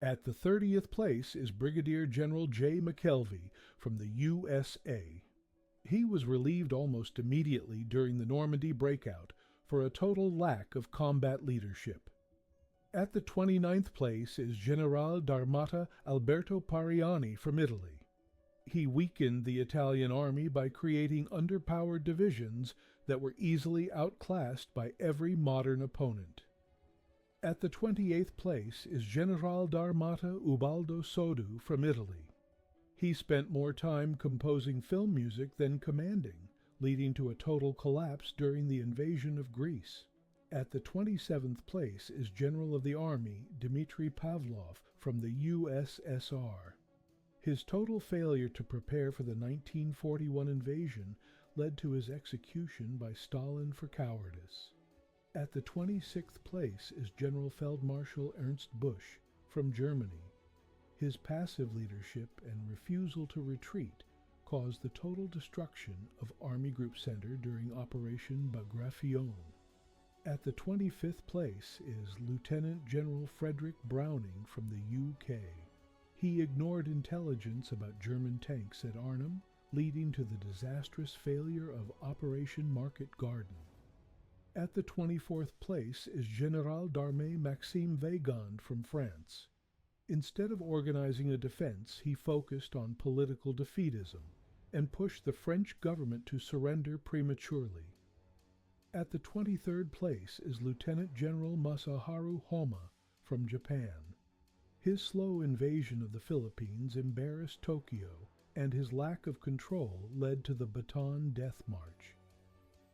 At the 30th place is Brigadier General J. McKelvey from the USA. He was relieved almost immediately during the Normandy breakout for a total lack of combat leadership. At the 29th place is General d'Armata Alberto Pariani from Italy. He weakened the Italian army by creating underpowered divisions that were easily outclassed by every modern opponent. At the 28th place is General d'Armata Ubaldo Sodu from Italy. He spent more time composing film music than commanding, leading to a total collapse during the invasion of Greece. At the 27th place is General of the Army Dmitry Pavlov from the USSR. His total failure to prepare for the 1941 invasion led to his execution by Stalin for cowardice. At the 26th place is General Feldmarschall Ernst Busch from Germany. His passive leadership and refusal to retreat caused the total destruction of Army Group Center during Operation Bagration. At the 25th place is Lieutenant General Frederick Browning from the UK. He ignored intelligence about German tanks at Arnhem, leading to the disastrous failure of Operation Market Garden. At the 24th place is General d'Armée Maxime Weygand from France. Instead of organizing a defense, he focused on political defeatism and pushed the French government to surrender prematurely. At the 23rd place is Lieutenant General Masaharu Homa from Japan. His slow invasion of the Philippines embarrassed Tokyo, and his lack of control led to the Bataan Death March.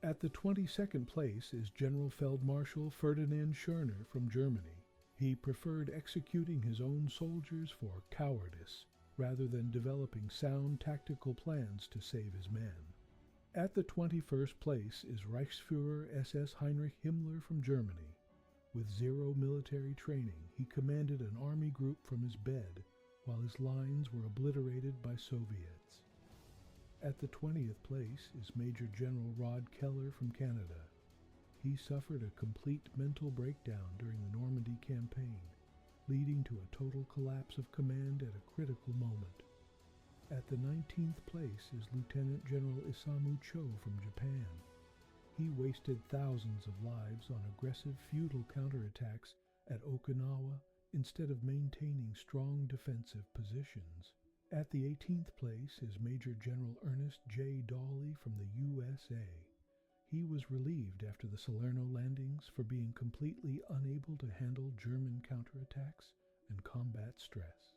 At the 22nd place is General Feldmarschall Ferdinand Schörner from Germany. He preferred executing his own soldiers for cowardice, rather than developing sound tactical plans to save his men. At the 21st place is Reichsfuhrer SS Heinrich Himmler from Germany. With zero military training, he commanded an army group from his bed, while his lines were obliterated by Soviets. At the 20th place is Major General Rod Keller from Canada. He suffered a complete mental breakdown during the Normandy campaign, leading to a total collapse of command at a critical moment. At the 19th place is Lieutenant General Isamu Cho from Japan. He wasted thousands of lives on aggressive feudal counterattacks at Okinawa instead of maintaining strong defensive positions. At the 18th place is Major General Ernest J. Dawley from the USA. He was relieved after the Salerno landings for being completely unable to handle German counterattacks and combat stress.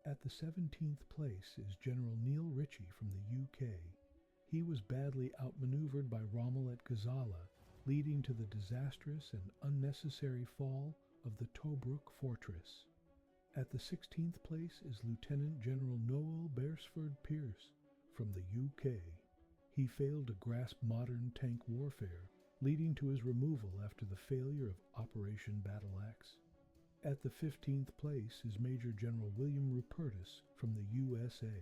At the 17th place is General Neil Ritchie from the UK. He was badly outmaneuvered by Rommel at Gazala, leading to the disastrous and unnecessary fall of the Tobruk fortress. At the 16th place is Lieutenant General Noel Beresford Pierce from the UK. He failed to grasp modern tank warfare, leading to his removal after the failure of Operation Battle Axe. At the 15th place is Major General William Rupertus from the USA.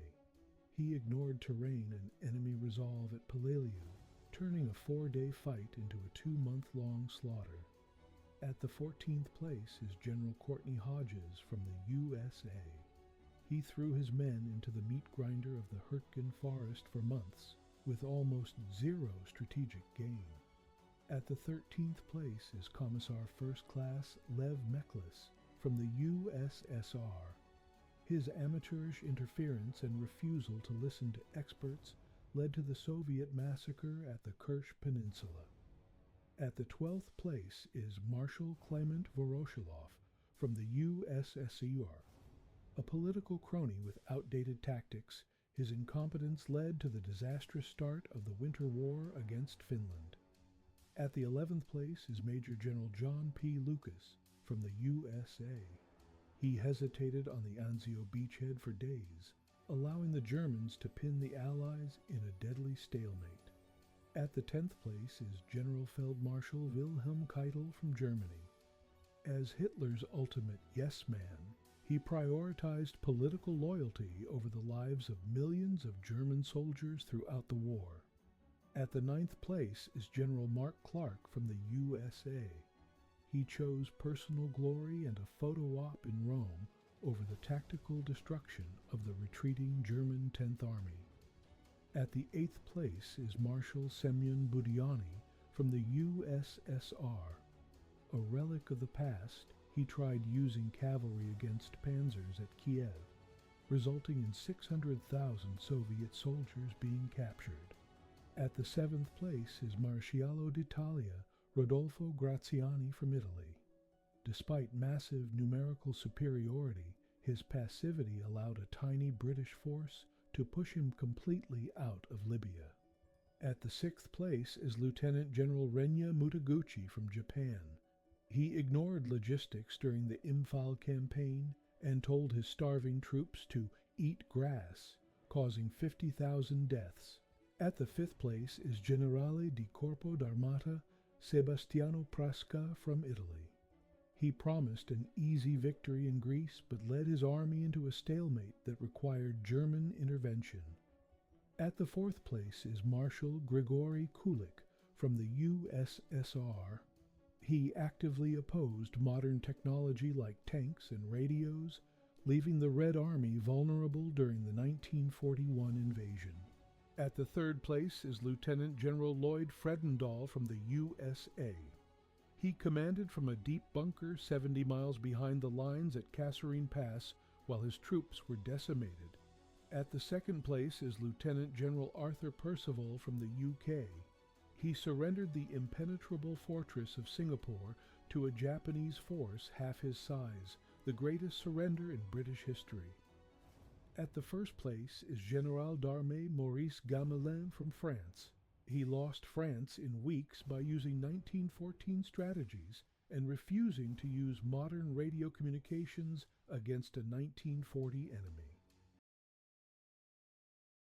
He ignored terrain and enemy resolve at Peleliu, turning a 4-day fight into a 2-month-long slaughter. At the 14th place is General Courtney Hodges from the USA. He threw his men into the meat grinder of the Hurtgen Forest for months, with almost zero strategic gain. At the 13th place is Commissar First Class Lev Meklis from the USSR. His amateurish interference and refusal to listen to experts led to the Soviet massacre at the Kerch Peninsula. At the 12th place is Marshal Clement Voroshilov from the USSR. A political crony with outdated tactics, his incompetence led to the disastrous start of the Winter War against Finland. At the 11th place is Major General John P. Lucas from the USA. He hesitated on the Anzio beachhead for days, allowing the Germans to pin the Allies in a deadly stalemate. At the 10th place is General Feldmarschall Wilhelm Keitel from Germany. As Hitler's ultimate yes man, he prioritized political loyalty over the lives of millions of German soldiers throughout the war. At the 9th place is General Mark Clark from the USA. he chose personal glory and a photo op in Rome over the tactical destruction of the retreating German 10th Army. At the 8th place is Marshal Semyon Budyonny from the USSR. A relic of the past, he tried using cavalry against panzers at Kiev, resulting in 600,000 Soviet soldiers being captured. At the 7th place is Maresciallo d'Italia Rodolfo Graziani from Italy. Despite massive numerical superiority, his passivity allowed a tiny British force to push him completely out of Libya. At the 6th place is Lieutenant General Renya Mutaguchi from Japan. He ignored logistics during the Imphal campaign and told his starving troops to eat grass, causing 50,000 deaths. At the 5th place is Generale di Corpo d'Armata Sebastiano Prasca from Italy. He promised an easy victory in Greece, but led his army into a stalemate that required German intervention. At the 4th place is Marshal Grigory Kulik from the USSR. He actively opposed modern technology like tanks and radios, leaving the Red Army vulnerable during the 1941 invasion. At the 3rd place is Lieutenant General Lloyd Fredendall from the USA. He commanded from a deep bunker 70 miles behind the lines at Kasserine Pass while his troops were decimated. At the 2nd place is Lieutenant General Arthur Percival from the UK. He surrendered the impenetrable fortress of Singapore to a Japanese force half his size, the greatest surrender in British history. At the 1st place is General d'Armée Maurice Gamelin from France. He lost France in weeks by using 1914 strategies and refusing to use modern radio communications against a 1940 enemy.